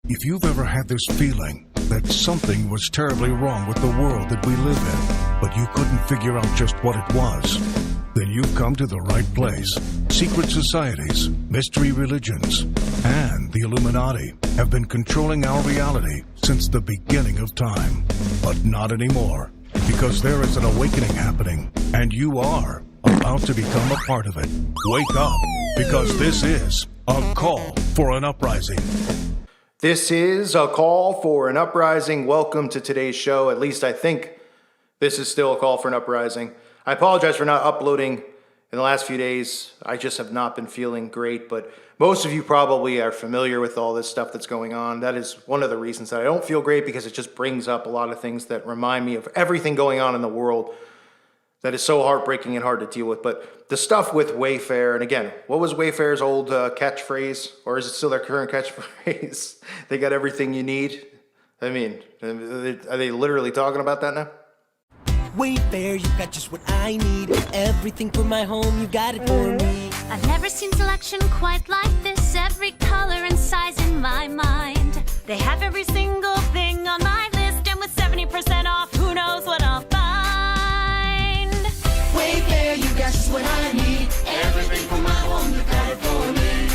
If you've ever had this feeling that something was terribly wrong with the world that we live in, but you couldn't figure out just what it was, then you've come to the right place. Secret societies, mystery religions, and the Illuminati have been controlling our reality since the beginning of time. But not anymore, because there is an awakening happening, and you are about to become a part of it. Wake up, because this is a call for an uprising. This is a call for an uprising. Welcome to today's show. At least I think this is still a call for an uprising. I apologize for not uploading in the last few days. I just have not been feeling great, but most of you probably are familiar with all this stuff that's going on. That is one of the reasons that I don't feel great, because it just brings up a lot of things that remind me of everything going on in the world that is so heartbreaking and hard to deal with. But the stuff with Wayfair, and again, what was Wayfair's old catchphrase? Or is it still their current catchphrase? They got everything you need. I mean, are they literally talking about that now? Wayfair, you got just what I need. Everything for my home, you got it for me. I've never seen selection quite like this. Every color and size in my mind. They have every single thing on my list, and with 70% off, who knows what I'll find. Wayfair, you got just what I need. Everything for my home, you got it for me.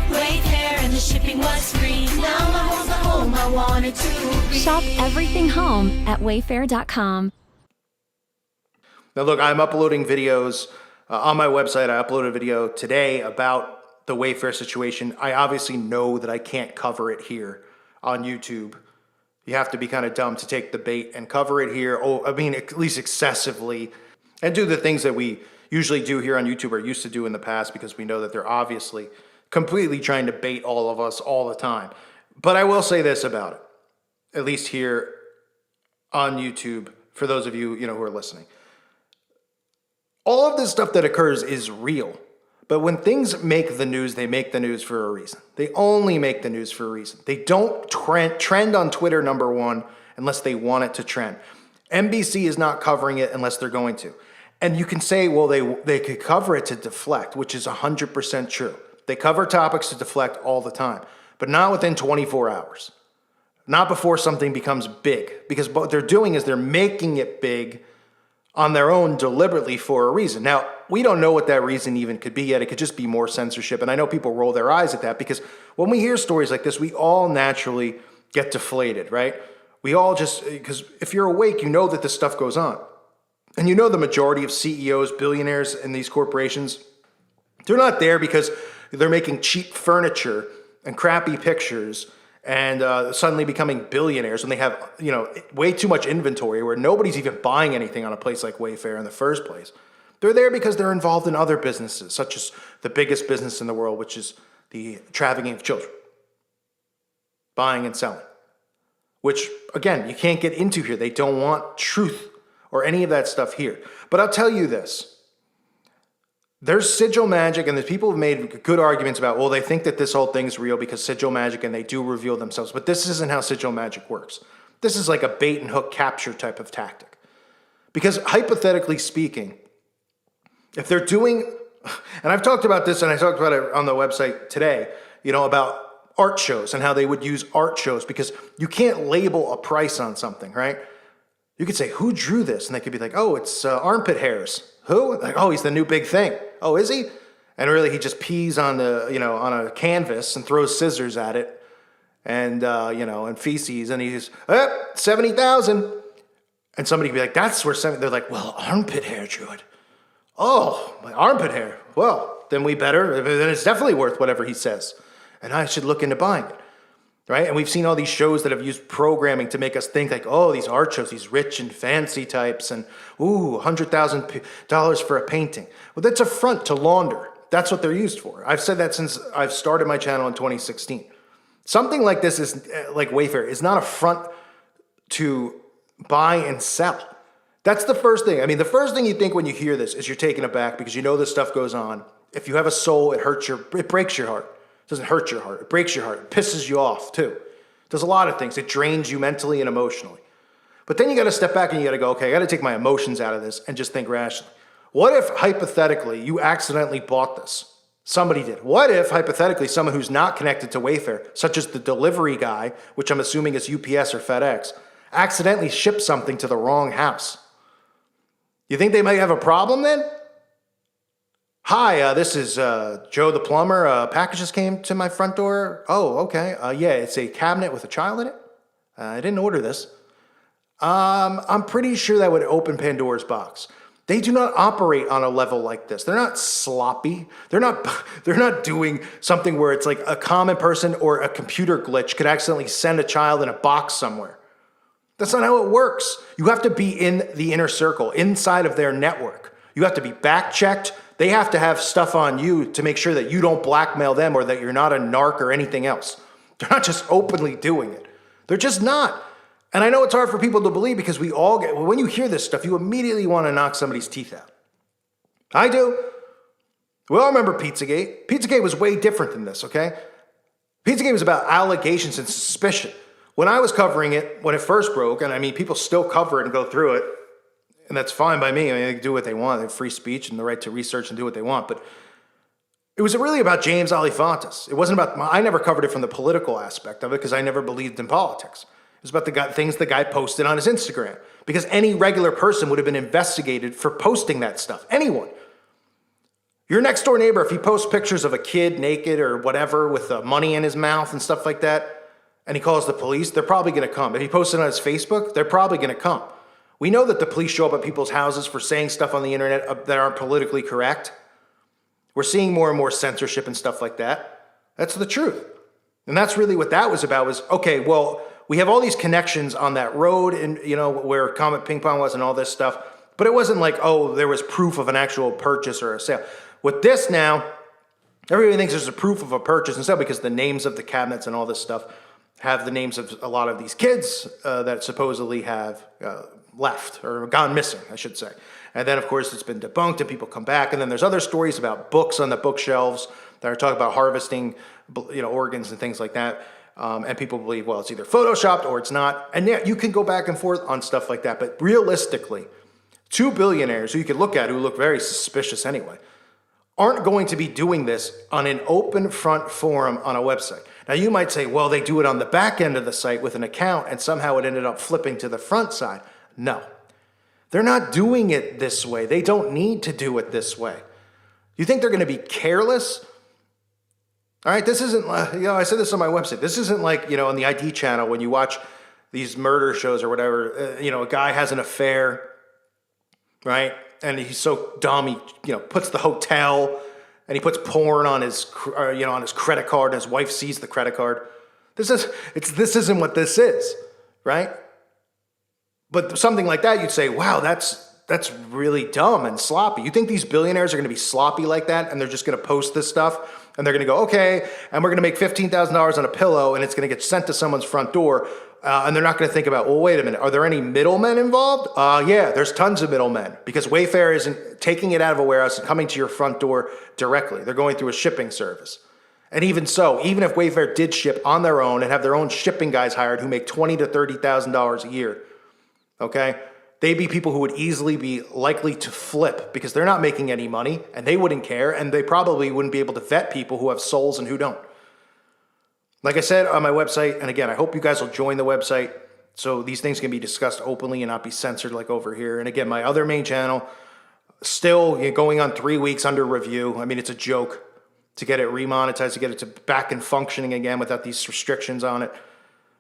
Wayfair, and the shipping was free. Now my home's the home I wanted to be. Shop everything home at wayfair.com. Now look, I'm uploading videos on my website. I uploaded a video today about the Wayfair situation. I obviously know that I can't cover it here on YouTube. You have to be kind of dumb to take the bait and cover it here. Oh, I mean, at least excessively, and do the things that we usually do here on YouTube or used to do in the past, because we know that they're obviously completely trying to bait all of us all the time. But I will say this about it, at least here on YouTube, for those of you, who are listening. All of this stuff that occurs is real. But when things make the news, they make the news for a reason. They only make the news for a reason. They don't trend on Twitter, number one, unless they want it to trend. NBC is not covering it unless they're going to. And you can say, well, they could cover it to deflect, which is 100% true. They cover topics to deflect all the time, but not within 24 hours. Not before something becomes big. Because what they're doing is they're making it big on their own deliberately for a reason. Now, we don't know what that reason even could be yet. It could just be more censorship. And I know people roll their eyes at that, because when we hear stories like this, we all naturally get deflated, right? We all just, because if you're awake, you know that this stuff goes on. And you know the majority of CEOs, billionaires in these corporations, they're not there because they're making cheap furniture and crappy pictures and suddenly becoming billionaires when they have, way too much inventory where nobody's even buying anything on a place like Wayfair in the first place. They're there because they're involved in other businesses, such as the biggest business in the world, which is the trafficking of children, buying and selling, which, again, you can't get into here. They don't want truth or any of that stuff here. But I'll tell you this. There's sigil magic, and there's people who've made good arguments about, well, they think that this whole thing's real because sigil magic, and they do reveal themselves. But this isn't how sigil magic works. This is like a bait and hook capture type of tactic. Because hypothetically speaking, if they're doing, and I've talked about this, and I talked about it on the website today, about art shows and how they would use art shows, because you can't label a price on something, right? You could say, who drew this? And they could be like, oh, it's armpit hairs. Who? Like, oh, he's the new big thing. Oh, is he? And really, he just pees on on a canvas and throws scissors at it, and and feces, and he's 70,000. And somebody could be like, that's where 70. They're like, well, armpit hair drew it. Oh, my armpit hair. Well, then then it's definitely worth whatever he says, and I should look into buying it. Right? And we've seen all these shows that have used programming to make us think like, oh, these art shows, these rich and fancy types, and ooh, $100,000 for a painting. Well, that's a front to launder. That's what they're used for. I've said that since I've started my channel in 2016. Something like this is like Wayfair is not a front to buy and sell. That's the first thing. I mean, the first thing you think when you hear this is you're taken aback, because you know this stuff goes on. If you have a soul, it breaks your heart. It doesn't hurt your heart. It breaks your heart. It pisses you off too. It does a lot of things. It drains you mentally and emotionally. But then you got to step back and you got to go, okay, I got to take my emotions out of this and just think rationally. What if hypothetically you accidentally bought this Somebody did. What if, hypothetically, someone who's not connected to Wayfair, such as the delivery guy, which I'm assuming is UPS or FedEx, accidentally shipped something to the wrong house? You think they might have a problem then? Hi, this is Joe the plumber. Packages came to my front door. Oh, okay. Yeah, it's a cabinet with a child in it. I didn't order this. I'm pretty sure that would open Pandora's box. They do not operate on a level like this. They're not sloppy. They're not doing something where it's like a common person or a computer glitch could accidentally send a child in a box somewhere. That's not how it works. You have to be in the inner circle, inside of their network. You have to be back checked. They have to have stuff on you to make sure that you don't blackmail them or that you're not a narc or anything else. They're not just openly doing it. They're just not. And I know it's hard for people to believe because we all get, when you hear this stuff, you immediately want to knock somebody's teeth out. I do. We all remember Pizzagate. Pizzagate was way different than this, okay? Pizzagate was about allegations and suspicion. When I was covering it, when it first broke, and I mean, people still cover it and go through it, and that's fine by me. I mean, they can do what they want. They have free speech and the right to research and do what they want. But it was really about James Alefantis. It wasn't about, I never covered it from the political aspect of it because I never believed in politics. It was about the things the guy posted on his Instagram. Because any regular person would have been investigated for posting that stuff. Anyone. Your next door neighbor, if he posts pictures of a kid naked or whatever with money in his mouth and stuff like that, and he calls the police, they're probably going to come. If he posts it on his Facebook, they're probably going to come. We know that the police show up at people's houses for saying stuff on the internet that aren't politically correct. We're seeing more and more censorship and stuff like that. That's the truth. And that's really what that was about was, okay, well, we have all these connections on that road and, you know, where Comet Ping Pong was and all this stuff. But it wasn't like, oh, there was proof of an actual purchase or a sale. With this now, everybody thinks there's a proof of a purchase and sale because the names of the cabinets and all this stuff have the names of a lot of these kids that supposedly have left or gone missing, I should say. And then, of course, it's been debunked and people come back. And then there's other stories about books on the bookshelves that are talking about harvesting, you know, organs and things like that. And people believe, well, it's either photoshopped or it's not. And yeah, you can go back and forth on stuff like that. But realistically, two billionaires who you could look at who look very suspicious anyway aren't going to be doing this on an open front forum on a website. Now, you might say, well, they do it on the back end of the site with an account and somehow it ended up flipping to the front side. No, they're not doing it this way. They don't need to do it this way. You think they're going to be careless? All right, this isn't, you know, I said this on my website. This isn't like, you know, on the ID channel when you watch these murder shows or whatever, you know, a guy has an affair, right? And he's so dumb, he, you know, puts the hotel and he puts porn on his, you know, on his credit card and his wife sees the credit card. This isn't what this is, right? But something like that, you'd say, wow, that's really dumb and sloppy. You think these billionaires are going to be sloppy like that and they're just going to post this stuff and they're going to go, okay, and we're going to make $15,000 on a pillow and it's going to get sent to someone's front door and they're not going to think about, well, wait a minute, are there any middlemen involved? Yeah, there's tons of middlemen because Wayfair isn't taking it out of a warehouse and coming to your front door directly. They're going through a shipping service. And even so, even if Wayfair did ship on their own and have their own shipping guys hired who make $20,000 to $30,000 a year, okay, they'd be people who would easily be likely to flip because they're not making any money and they wouldn't care and they probably wouldn't be able to vet people who have souls and who don't. Like I said on my website, and again, I hope you guys will join the website so these things can be discussed openly and not be censored like over here. And again, my other main channel, still going on 3 weeks under review. I mean, it's a joke to get it remonetized, to get it to back and functioning again without these restrictions on it.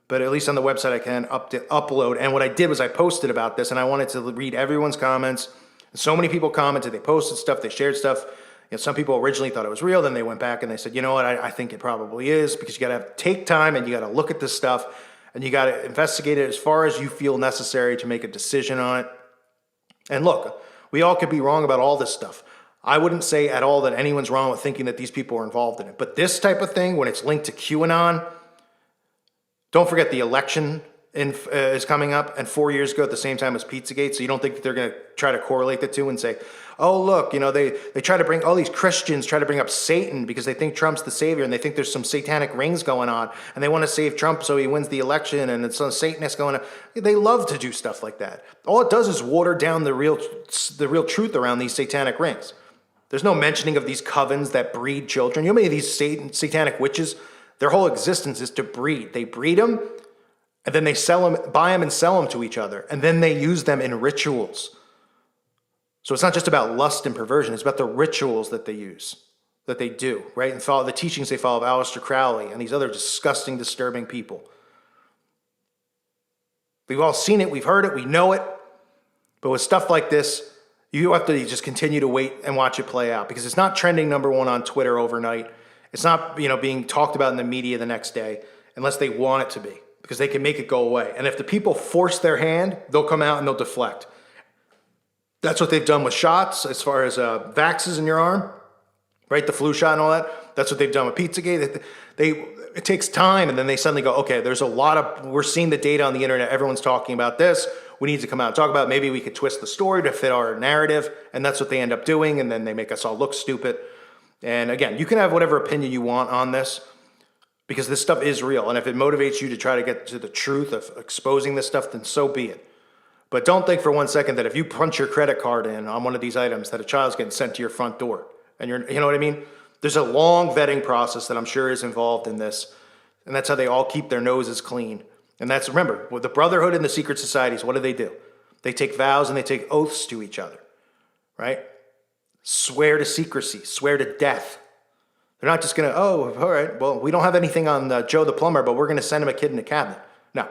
But at least on the website, I can upload. And what I did was I posted about this, and I wanted to read everyone's comments. So many people commented. They posted stuff. They shared stuff. You know, some people originally thought it was real. Then they went back and they said, you know what, I think it probably is because you got to take time and you got to look at this stuff and you got to investigate it as far as you feel necessary to make a decision on it. And look, we all could be wrong about all this stuff. I wouldn't say at all that anyone's wrong with thinking that these people are involved in it. But this type of thing, when it's linked to QAnon, don't forget the election is coming up, and 4 years ago at the same time as Pizzagate, so you don't think that they're going to try to correlate the two and say, oh, look, you know, they try to bring, all these Christians try to bring up Satan because they think Trump's the savior and they think there's some satanic rings going on and they want to save Trump so he wins the election and it's some Satanist going on. They love to do stuff like that. All it does is water down the real truth around these satanic rings. There's no mentioning of these covens that breed children. You know how many of these satanic witches, their whole existence is to breed. They breed them, and then they sell them, buy them and sell them to each other, and then they use them in rituals. So it's not just about lust and perversion, it's about the rituals that they use, that they do, right? And follow the teachings they follow of Aleister Crowley and these other disgusting, disturbing people. We've all seen it, we've heard it, we know it. But with stuff like this, you have to just continue to wait and watch it play out, because it's not trending #1 on Twitter overnight. It's not, being talked about in the media the next day unless they want it to be, because they can make it go away. And if the people force their hand, they'll come out and they'll deflect. That's what they've done with shots, as far as vaxes in your arm, right? The flu shot and all that. That's what they've done with Pizzagate. It takes time, and then they suddenly go, okay, we're seeing the data on the internet. Everyone's talking about this. We need to come out and talk about it. Maybe we could twist the story to fit our narrative, and that's what they end up doing, and then they make us all look stupid. And again, you can have whatever opinion you want on this, because this stuff is real, and if it motivates you to try to get to the truth of exposing this stuff, then so be it. But don't think for 1 second that if you punch your credit card in on one of these items that a child's getting sent to your front door. And you know what I mean? There's a long vetting process that I'm sure is involved in this, and that's how they all keep their noses clean. And that's, remember, with the Brotherhood and the secret societies, what do? They take vows and they take oaths to each other, right? Swear to secrecy, swear to death. They're not just going to, oh, all right, well, we don't have anything on Joe the plumber, but we're going to send him a kid in a cabinet. No,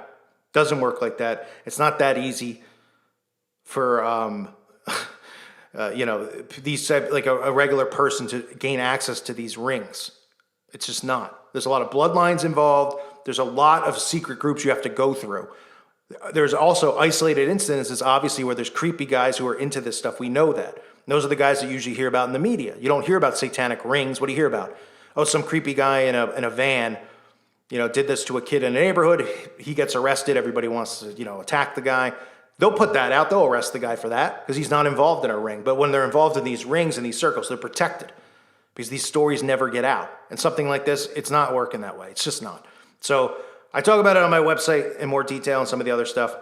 doesn't work like that. It's not that easy for, these, like a regular person to gain access to these rings. It's just not. There's a lot of bloodlines involved. There's a lot of secret groups you have to go through. There's also isolated instances, obviously, where there's creepy guys who are into this stuff. We know that. And those are the guys that you usually hear about in the media. You don't hear about satanic rings. What do you hear about? Oh, some creepy guy in a van, did this to a kid in a neighborhood. He gets arrested. Everybody wants to, attack the guy. They'll put that out. They'll arrest the guy for that because he's not involved in a ring. But when they're involved in these rings and these circles, they're protected because these stories never get out. And something like this, it's not working that way. It's just not. So I talk about it on my website in more detail and some of the other stuff.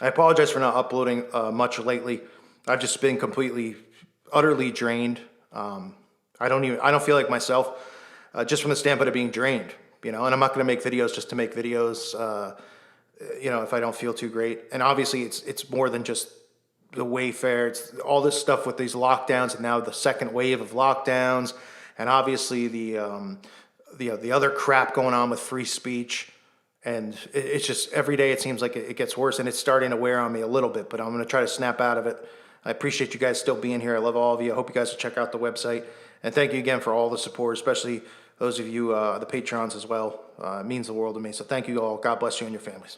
I apologize for not uploading much lately. I've just been completely, utterly drained. I don't feel like myself, just from the standpoint of being drained, and I'm not going to make videos just to make videos, if I don't feel too great. And obviously it's more than just the Wayfair. It's all this stuff with these lockdowns and now the second wave of lockdowns. And obviously the other crap going on with free speech. And it's just every day it seems like it gets worse, and it's starting to wear on me a little bit, but I'm going to try to snap out of it. I appreciate you guys still being here. I love all of you. I hope you guys will check out the website. And thank you again for all the support, especially those of you, the patrons as well. It means the world to me. So thank you all. God bless you and your families.